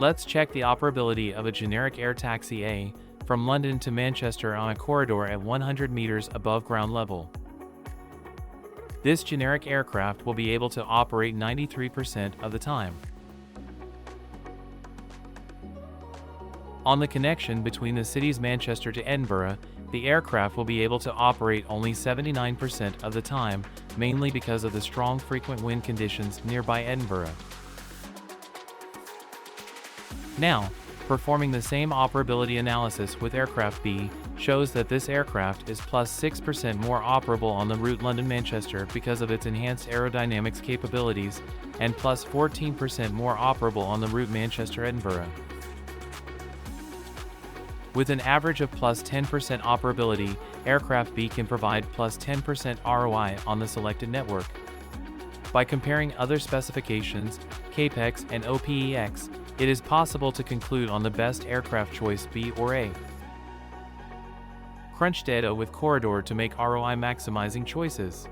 Let's check the operability of a generic air taxi A from London to Manchester on a corridor at 100 meters above ground level. This generic aircraft will be able to operate 93% of the time. On the connection between the cities Manchester to Edinburgh, the aircraft will be able to operate only 79% of the time, mainly because of the strong frequent wind conditions nearby Edinburgh. Now, performing the same operability analysis with aircraft B shows that this aircraft is plus 6% more operable on the route London-Manchester because of its enhanced aerodynamics capabilities, and plus 14% more operable on the route Manchester-Edinburgh. With an average of plus 10% operability, aircraft B can provide plus 10% ROI on the selected network. By comparing other specifications, CAPEX and OPEX, it is possible to conclude on the best aircraft choice B or A. Crunch data with Corridor to make ROI maximizing choices.